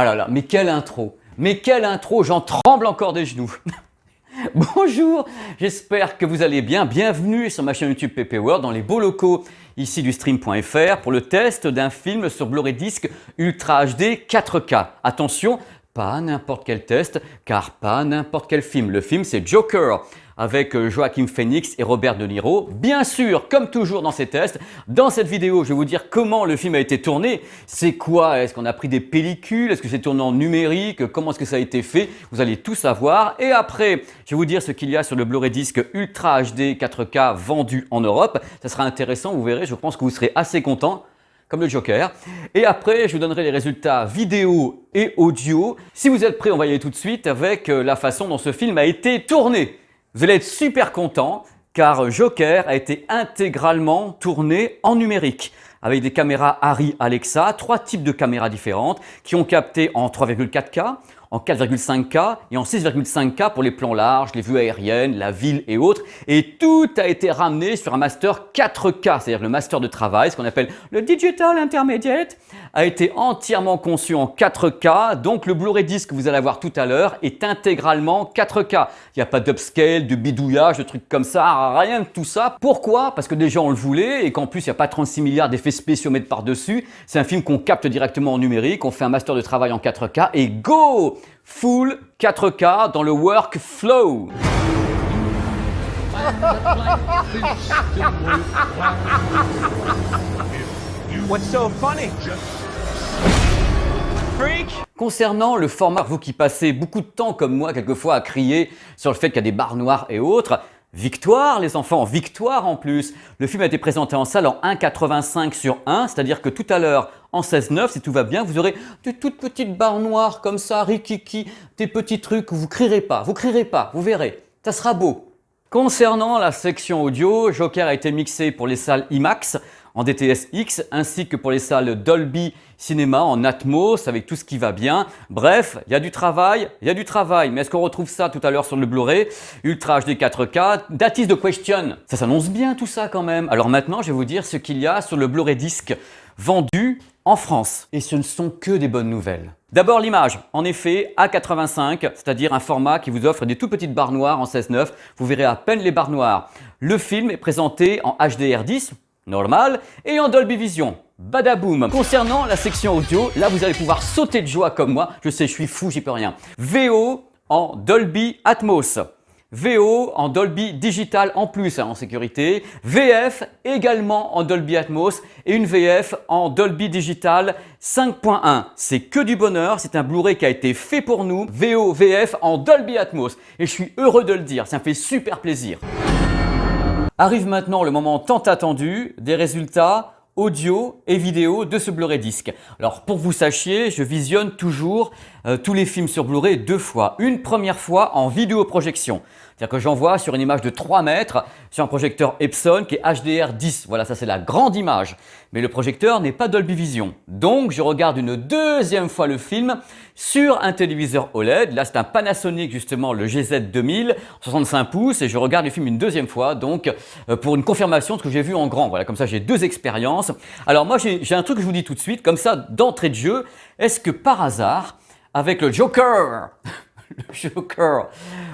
Ah là là, mais quelle intro! Mais quelle intro! J'en tremble encore des genoux. Bonjour, j'espère que vous allez bien. Bienvenue sur ma chaîne YouTube PP World dans les beaux locaux ici du stream.fr pour le test d'un film sur Blu-ray Disc Ultra HD 4K. Attention, pas n'importe quel test, car pas n'importe quel film. Le film, c'est Joker, avec Joaquin Phoenix et Robert De Niro. Bien sûr, comme toujours dans ces tests, dans cette vidéo, je vais vous dire comment le film a été tourné. C'est quoi? Est-ce qu'on a pris des pellicules? Est-ce que c'est tourné en numérique? Comment est-ce que ça a été fait? Vous allez tout savoir. Et après, je vais vous dire ce qu'il y a sur le Blu-ray Disc Ultra HD 4K vendu en Europe. Ça sera intéressant, vous verrez, je pense que vous serez assez contents, comme le Joker. Et après, je vous donnerai les résultats vidéo et audio. Si vous êtes prêts, on va y aller tout de suite avec la façon dont ce film a été tourné. Vous allez être super content car Joker a été intégralement tourné en numérique avec des caméras Arri Alexa, 3 types de caméras différentes qui ont capté en 3,4K, en 4,5K et en 6,5K pour les plans larges, les vues aériennes, la ville et autres. Et tout a été ramené sur un master 4K, c'est-à-dire le master de travail, ce qu'on appelle le Digital Intermediate, a été entièrement conçu en 4K. Donc le Blu-ray Disc que vous allez voir tout à l'heure est intégralement 4K. Il n'y a pas d'upscale, de bidouillage, de trucs comme ça, rien de tout ça. Pourquoi? Parce que déjà on le voulait et qu'en plus il n'y a pas 36 milliards d'effets spéciaux mettre par-dessus. C'est un film qu'on capte directement en numérique, on fait un master de travail en 4K et go! Full 4K dans le workflow. What's so funny? Freak? Concernant le format, vous qui passez beaucoup de temps comme moi quelquefois à crier sur le fait qu'il y a des barres noires et autres, victoire les enfants, victoire en plus. Le film a été présenté en salle en 1,85/1, c'est-à-dire que tout à l'heure en 16:9, si tout va bien, vous aurez de toutes petites barres noires comme ça, rikiki, des petits trucs où vous crierez pas, vous verrez, ça sera beau. Concernant la section audio, Joker a été mixé pour les salles IMAX en DTS-X ainsi que pour les salles Dolby Cinema en Atmos avec tout ce qui va bien. Bref, il y a du travail, mais est-ce qu'on retrouve ça tout à l'heure sur le Blu-ray Ultra HD 4K? That is the question. Ça s'annonce bien tout ça quand même. Alors maintenant, je vais vous dire ce qu'il y a sur le Blu-ray Disc vendu en France. Et ce ne sont que des bonnes nouvelles. D'abord l'image, en effet A85, c'est-à-dire un format qui vous offre des tout petites barres noires en 16:9. Vous verrez à peine les barres noires. Le film est présenté en HDR10, normal, et en Dolby Vision. Badaboum. Concernant la section audio, là vous allez pouvoir sauter de joie comme moi. Je sais, je suis fou, j'y peux rien. VO en Dolby Atmos. VO en Dolby Digital en plus, en sécurité. VF également en Dolby Atmos et une VF en Dolby Digital 5.1. C'est que du bonheur, c'est un Blu-ray qui a été fait pour nous. VO, VF en Dolby Atmos. Et je suis heureux de le dire, ça me fait super plaisir. Arrive maintenant le moment tant attendu des résultats audio et vidéo de ce Blu-ray Disc. Alors pour que vous sachiez, je visionne toujours tous les films sur Blu-ray 2 fois. Une première fois en vidéoprojection. C'est-à-dire que j'envoie sur une image de 3 mètres sur un projecteur Epson qui est HDR10. Voilà, ça c'est la grande image. Mais le projecteur n'est pas Dolby Vision. Donc je regarde une deuxième fois le film sur un téléviseur OLED. Là c'est un Panasonic justement, le GZ2000, 65 pouces. Et je regarde le film une deuxième fois donc pour une confirmation de ce que j'ai vu en grand. Voilà, comme ça j'ai deux expériences. Alors moi j'ai un truc que je vous dis tout de suite, comme ça d'entrée de jeu. Est-ce que par hasard, avec le Joker,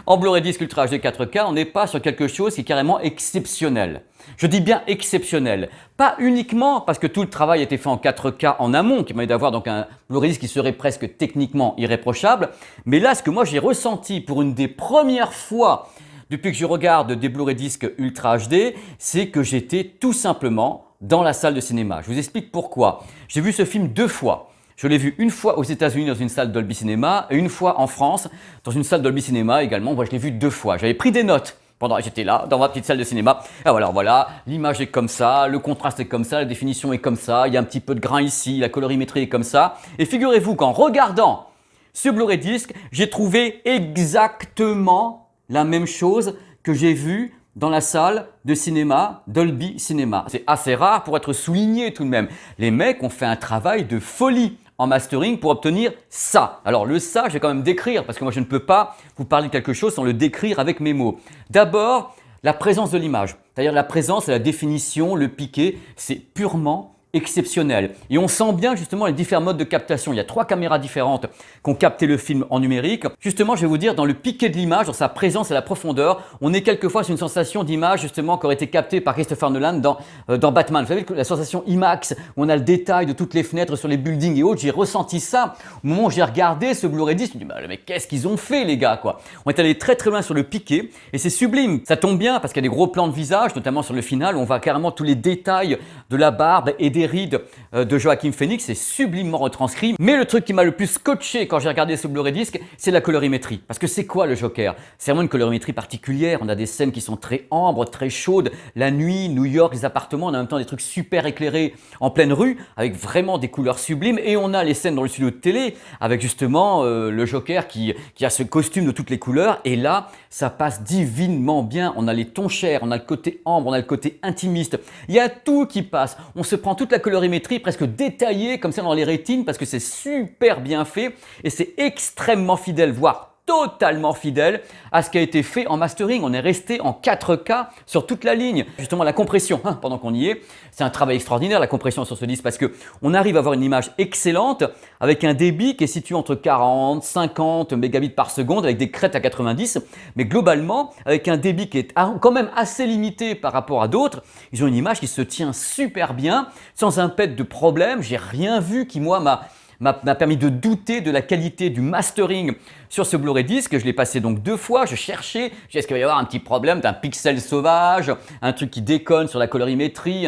en Blu-ray Disc Ultra HD 4K, on n'est pas sur quelque chose qui est carrément exceptionnel. Je dis bien exceptionnel. Pas uniquement parce que tout le travail a été fait en 4K en amont, qui permet d'avoir donc un Blu-ray Disc qui serait presque techniquement irréprochable, mais là, ce que moi j'ai ressenti pour une des premières fois depuis que je regarde des Blu-ray Disc Ultra HD, c'est que j'étais tout simplement dans la salle de cinéma. Je vous explique pourquoi. J'ai vu ce film 2 fois. Je l'ai vu une fois aux États-Unis dans une salle Dolby Cinema et une fois en France dans une salle Dolby Cinema également. Moi, je l'ai vu 2 fois. J'avais pris des notes pendant que j'étais là dans ma petite salle de cinéma. Et voilà, l'image est comme ça, le contraste est comme ça, la définition est comme ça, il y a un petit peu de grain ici, la colorimétrie est comme ça. Et figurez-vous qu'en regardant ce Blu-ray Disc, j'ai trouvé exactement la même chose que j'ai vu dans la salle de cinéma Dolby Cinema. C'est assez rare pour être souligné tout de même. Les mecs ont fait un travail de folie en mastering pour obtenir ça. Alors le ça, je vais quand même décrire parce que moi je ne peux pas vous parler de quelque chose sans le décrire avec mes mots. D'abord, la présence de l'image, c'est-à-dire la présence et la définition, le piqué, c'est purement exceptionnel. Et on sent bien justement les différents modes de captation. Il y a 3 caméras différentes qui ont capté le film en numérique. Justement, je vais vous dire, dans le piqué de l'image, dans sa présence et la profondeur, on est quelquefois sur une sensation d'image justement qui aurait été captée par Christopher Nolan dans Batman. Vous savez, la sensation IMAX, où on a le détail de toutes les fenêtres sur les buildings et autres. J'ai ressenti ça au moment où j'ai regardé ce Blu-ray disc. Je me dis, mais qu'est-ce qu'ils ont fait les gars quoi. On est allé très très loin sur le piqué et c'est sublime. Ça tombe bien parce qu'il y a des gros plans de visage, notamment sur le final, où on voit carrément tous les détails de la barbe et des rides de Joaquin Phoenix. C'est sublimement retranscrit. Mais le truc qui m'a le plus scotché quand j'ai regardé ce Blu-ray disc, c'est la colorimétrie. Parce que c'est quoi le Joker? C'est vraiment une colorimétrie particulière. On a des scènes qui sont très ambres, très chaudes. La nuit, New York, les appartements, on a en même temps des trucs super éclairés en pleine rue, avec vraiment des couleurs sublimes. Et on a les scènes dans le studio de télé, avec justement le Joker qui a ce costume de toutes les couleurs. Et là, ça passe divinement bien. On a les tons chers, on a le côté ambre, on a le côté intimiste. Il y a tout qui passe. On se prend toute la colorimétrie presque détaillée comme ça dans les rétines parce que c'est super bien fait et c'est extrêmement fidèle, voire totalement fidèle à ce qui a été fait en mastering. On est resté en 4K sur toute la ligne. Justement, la compression, pendant qu'on y est, c'est un travail extraordinaire, la compression sur ce disque, parce qu'on arrive à avoir une image excellente avec un débit qui est situé entre 40, 50 mégabits par seconde avec des crêtes à 90, mais globalement, avec un débit qui est quand même assez limité par rapport à d'autres, ils ont une image qui se tient super bien, sans un pet de problème. J'ai rien vu qui, moi, m'a permis de douter de la qualité du mastering sur ce Blu-ray disc. Je l'ai passé donc 2 fois, je cherchais, est-ce qu'il va y avoir un petit problème d'un pixel sauvage, un truc qui déconne sur la colorimétrie,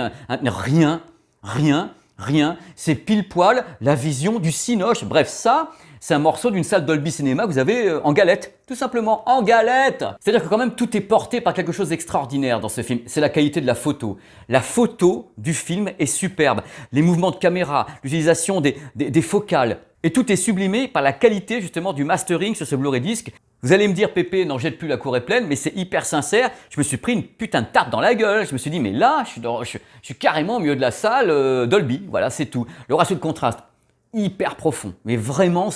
rien, c'est pile poil la vision du Cinoche. Bref, ça, c'est un morceau d'une salle Dolby Cinema que vous avez en galette, tout simplement en galette. C'est-à-dire que quand même tout est porté par quelque chose d'extraordinaire dans ce film, c'est la qualité de la photo. La photo du film est superbe, les mouvements de caméra, l'utilisation des focales, et tout est sublimé par la qualité justement du mastering sur ce Blu-ray disc. Vous allez me dire, Pépé, n'en jette plus, la cour est pleine, mais c'est hyper sincère. Je me suis pris une putain de tarte dans la gueule. Je me suis dit, mais là, je suis carrément au milieu de la salle Dolby. Voilà, c'est tout. Le ratio de contraste, hyper profond. Mais vraiment,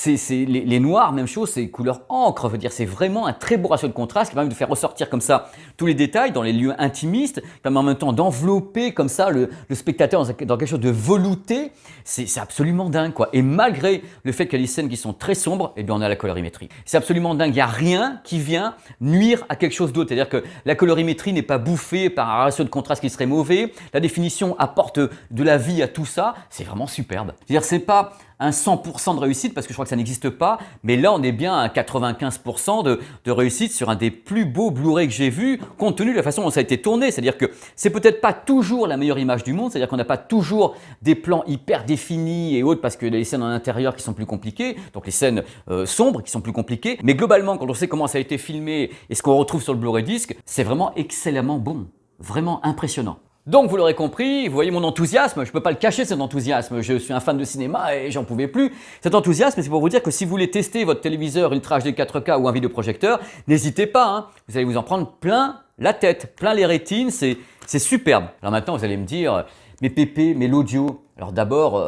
les noirs, même chose, c'est couleur encre. Je veux dire, c'est vraiment un très beau ratio de contraste qui permet de faire ressortir comme ça tous les détails dans les lieux intimistes, qui permet en même temps d'envelopper comme ça le spectateur dans quelque chose de velouté. C'est absolument dingue, quoi. Et malgré le fait qu'il y a des scènes qui sont très sombres, eh bien, on a la colorimétrie. C'est absolument dingue. Il n'y a rien qui vient nuire à quelque chose d'autre. C'est-à-dire que la colorimétrie n'est pas bouffée par un ratio de contraste qui serait mauvais. La définition apporte de la vie à tout ça. C'est vraiment superbe. C'est-à-dire, c'est pas un 100% de réussite parce que je crois que ça n'existe pas, mais là on est bien à 95% de réussite sur un des plus beaux Blu-ray que j'ai vu, compte tenu de la façon dont ça a été tourné. C'est-à-dire que c'est peut-être pas toujours la meilleure image du monde, c'est-à-dire qu'on n'a pas toujours des plans hyper définis et autres parce que les scènes en intérieur qui sont plus compliquées, donc les scènes sombres qui sont plus compliquées, mais globalement quand on sait comment ça a été filmé et ce qu'on retrouve sur le Blu-ray disc, c'est vraiment excellemment bon, vraiment impressionnant. Donc vous l'aurez compris, vous voyez mon enthousiasme, je ne peux pas le cacher cet enthousiasme, je suis un fan de cinéma et j'en pouvais plus. Cet enthousiasme, c'est pour vous dire que si vous voulez tester votre téléviseur Ultra HD 4K ou un vidéoprojecteur, n'hésitez pas, vous allez vous en prendre plein la tête, plein les rétines, c'est superbe. Alors maintenant vous allez me dire, mais Pépé, mais l'audio, alors d'abord,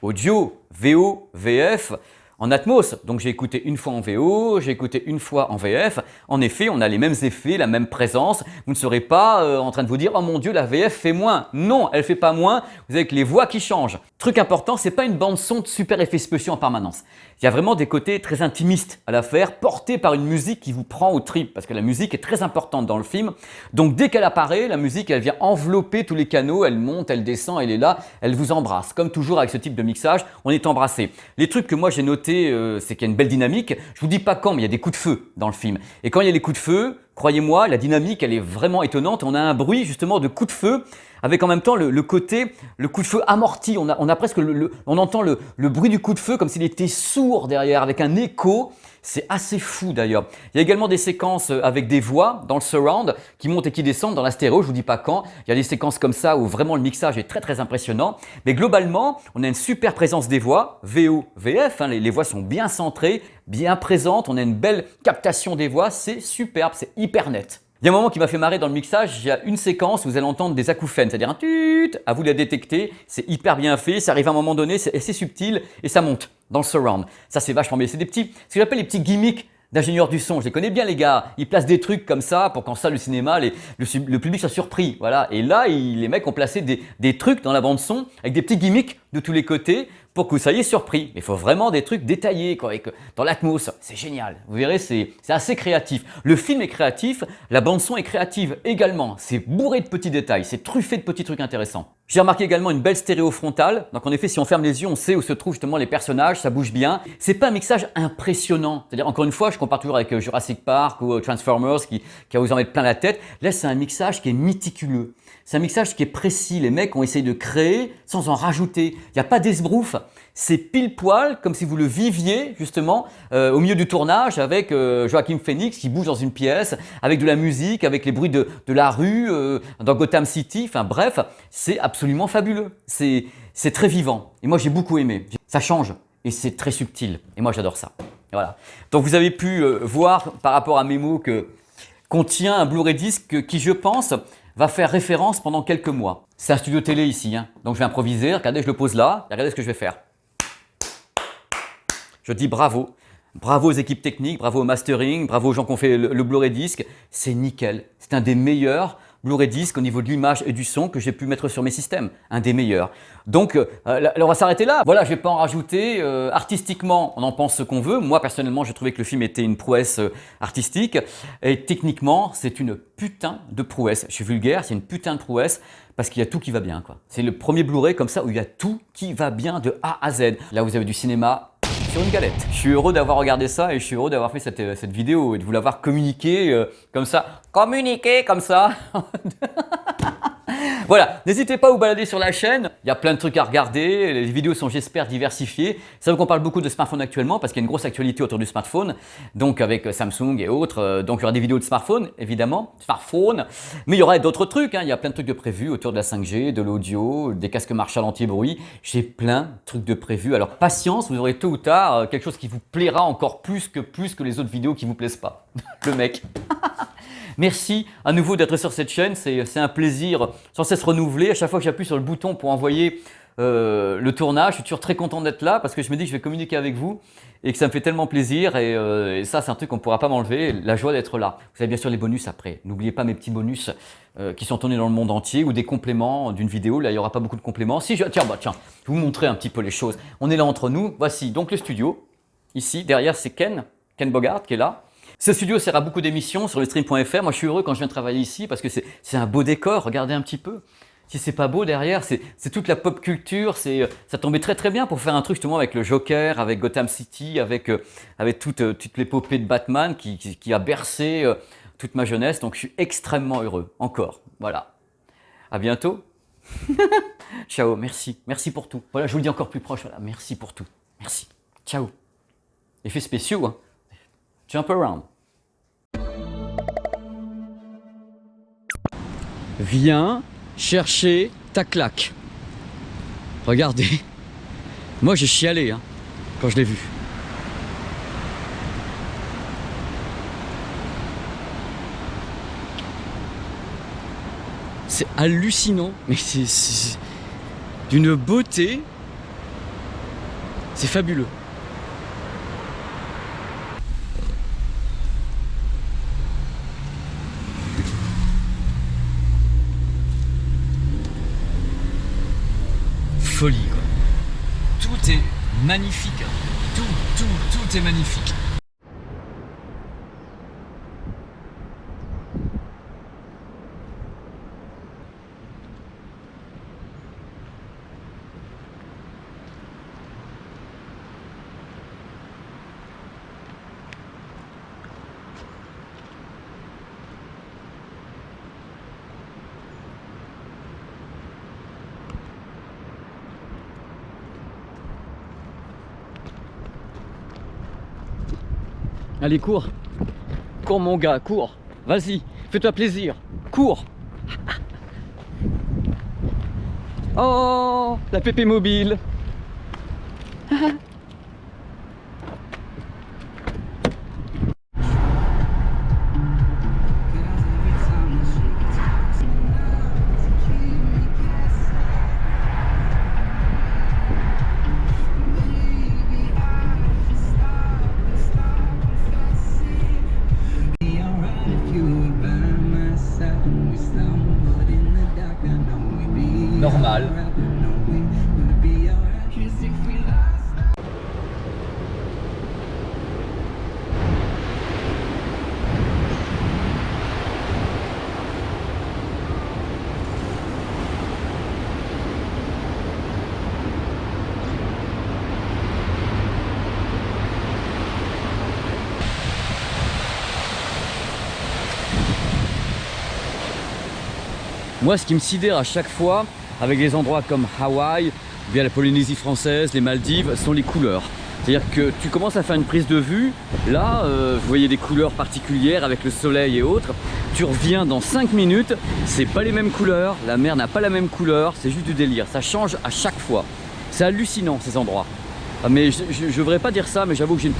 audio, VO, VF, en Atmos, donc j'ai écouté une fois en VO, j'ai écouté une fois en VF. En effet, on a les mêmes effets, la même présence. Vous ne serez pas en train de vous dire « Oh mon Dieu, la VF fait moins ». Non, elle fait pas moins, vous avez que les voix qui changent. Truc important, c'est pas une bande son de super effets spéciaux en permanence. Il y a vraiment des côtés très intimistes à l'affaire, portés par une musique qui vous prend aux tripes, parce que la musique est très importante dans le film. Donc dès qu'elle apparaît, la musique, elle vient envelopper tous les canaux, elle monte, elle descend, elle est là, elle vous embrasse. Comme toujours avec ce type de mixage, on est embrassé. Les trucs que moi j'ai notés, c'est qu'il y a une belle dynamique. Je vous dis pas quand, mais il y a des coups de feu dans le film. Et quand il y a les coups de feu, croyez-moi, la dynamique, elle est vraiment étonnante. On a un bruit justement de coups de feu, avec en même temps le coup de feu amorti. On a presque on entend le bruit du coup de feu comme s'il était sourd derrière, avec un écho. C'est assez fou d'ailleurs. Il y a également des séquences avec des voix dans le surround qui montent et qui descendent dans la stéréo, je vous dis pas quand. Il y a des séquences comme ça où vraiment le mixage est très très impressionnant. Mais globalement, on a une super présence des voix, VO, VF, les voix sont bien centrées, bien présentes, on a une belle captation des voix, c'est superbe, c'est hyper net. Il y a un moment qui m'a fait marrer dans le mixage, il y a une séquence où vous allez entendre des acouphènes, c'est-à-dire un tut, à vous de la détecter, c'est hyper bien fait, ça arrive à un moment donné, c'est assez subtil et ça monte dans le surround. Ça c'est vachement bien, c'est ce que j'appelle les petits gimmicks d'ingénieurs du son. Je les connais bien, les gars. Ils placent des trucs comme ça pour qu'en salle de cinéma, le public soit surpris. Voilà. Et là, les mecs ont placé des trucs dans la bande son avec des petits gimmicks de tous les côtés pour que vous soyez surpris. Mais il faut vraiment des trucs détaillés, quoi, dans l'atmos. C'est génial. Vous verrez, c'est assez créatif. Le film est créatif, la bande son est créative également. C'est bourré de petits détails, c'est truffé de petits trucs intéressants. J'ai remarqué également une belle stéréo frontale. Donc en effet, si on ferme les yeux, on sait où se trouvent justement les personnages, ça bouge bien. C'est pas un mixage impressionnant. C'est-à-dire, encore une fois, je compare toujours avec Jurassic Park ou Transformers qui va vous en mettre plein la tête. Là, c'est un mixage qui est méticuleux. C'est un mixage qui est précis. Les mecs ont essayé de créer sans en rajouter. Il n'y a pas d'esbrouf. C'est pile poil comme si vous le viviez justement au milieu du tournage avec Joaquin Phoenix qui bouge dans une pièce, avec de la musique, avec les bruits de la rue, dans Gotham City. Enfin bref, c'est absolument fabuleux. C'est très vivant. Et moi j'ai beaucoup aimé. Ça change et c'est très subtil. Et moi j'adore ça. Voilà. Donc vous avez pu voir par rapport à mes mots que contient un Blu-ray disc qui je pense va faire référence pendant quelques mois. C'est un studio télé ici, hein. Donc je vais improviser, regardez, je le pose là, et regardez ce que je vais faire. Je dis bravo, bravo aux équipes techniques, bravo au mastering, bravo aux gens qui ont fait le Blu-ray disc, c'est nickel. C'est un des meilleurs Blu-ray disc au niveau de l'image et du son que j'ai pu mettre sur mes systèmes, un des meilleurs. Donc on va s'arrêter là. Voilà, je ne vais pas en rajouter. Artistiquement, on en pense ce qu'on veut. Moi, personnellement, j'ai trouvé que le film était une prouesse artistique. Et techniquement, c'est une putain de prouesse. Je suis vulgaire, c'est une putain de prouesse parce qu'il y a tout qui va bien, quoi. C'est le premier Blu-ray comme ça où il y a tout qui va bien de A à Z. Là, vous avez du cinéma sur une galette. Je suis heureux d'avoir regardé ça et je suis heureux d'avoir fait cette vidéo et de vous l'avoir communiqué comme ça. Communiqué comme ça. Voilà, n'hésitez pas à vous balader sur la chaîne, il y a plein de trucs à regarder, les vidéos sont j'espère diversifiées. C'est vrai qu'on parle beaucoup de smartphone actuellement parce qu'il y a une grosse actualité autour du smartphone, donc avec Samsung et autres, donc il y aura des vidéos de smartphone évidemment, mais il y aura d'autres trucs, hein. Il y a plein de trucs de prévus autour de la 5G, de l'audio, des casques Marshall anti-bruit, j'ai plein de trucs de prévus, alors patience, vous aurez tôt ou tard quelque chose qui vous plaira encore plus que les autres vidéos qui vous plaisent pas, le mec. Merci à nouveau d'être sur cette chaîne, c'est un plaisir sans cesse renouvelé. À chaque fois que j'appuie sur le bouton pour envoyer le tournage, je suis toujours très content d'être là parce que je me dis que je vais communiquer avec vous et que ça me fait tellement plaisir et ça c'est un truc qu'on ne pourra pas m'enlever, la joie d'être là. Vous avez bien sûr les bonus après, n'oubliez pas mes petits bonus qui sont tournés dans le monde entier ou des compléments d'une vidéo, là il n'y aura pas beaucoup de compléments. Si tiens, je vais vous montrer un petit peu les choses. On est là entre nous, voici donc le studio, ici derrière c'est Ken Bogart qui est là. Ce studio sert à beaucoup d'émissions sur le stream.fr. Moi, je suis heureux quand je viens travailler ici parce que c'est un beau décor. Regardez un petit peu. Si c'est pas beau derrière, c'est toute la pop culture. Ça tombait très très bien pour faire un truc justement avec le Joker, avec Gotham City, avec toute l'épopée de Batman qui a bercé toute ma jeunesse. Donc, je suis extrêmement heureux. Encore. Voilà. À bientôt. Ciao. Merci. Merci pour tout. Voilà, je vous le dis encore plus proche. Voilà. Merci pour tout. Merci. Ciao. Effets spéciaux, hein. Jump around. Viens chercher ta claque. Regardez. Moi, j'ai chialé hein, quand je l'ai vu. C'est hallucinant, mais c'est d'une beauté. C'est fabuleux. Folie quoi. Tout est magnifique. Tout est magnifique. Allez, cours. Cours mon gars, cours. Vas-y, fais-toi plaisir. Cours. Oh, la pépé mobile. normal. Moi, ce qui me sidère à chaque fois, avec des endroits comme Hawaï, bien la Polynésie française, les Maldives, sont les couleurs. C'est-à-dire que tu commences à faire une prise de vue, là, vous voyez des couleurs particulières avec le soleil et autres. Tu reviens dans 5 minutes, c'est pas les mêmes couleurs, la mer n'a pas la même couleur, c'est juste du délire. Ça change à chaque fois. C'est hallucinant ces endroits. Mais je ne devrais pas dire ça, mais j'avoue que j'ai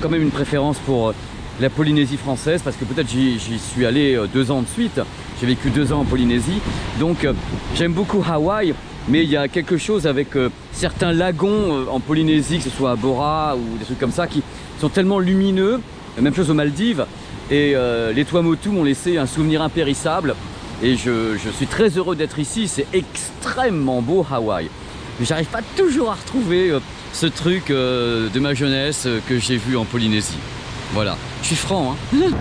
quand même une préférence pour la Polynésie française, parce que peut-être j'y suis allé 2 ans de suite. J'ai vécu 2 ans en Polynésie, donc j'aime beaucoup Hawaï, mais il y a quelque chose avec certains lagons en Polynésie, que ce soit à Bora ou des trucs comme ça, qui sont tellement lumineux. Même chose aux Maldives, et les Tuamotu m'ont laissé un souvenir impérissable, et je suis très heureux d'être ici. C'est extrêmement beau Hawaï, mais j'arrive pas toujours à retrouver ce truc de ma jeunesse que j'ai vu en Polynésie. Voilà, je suis franc, hein. Woo!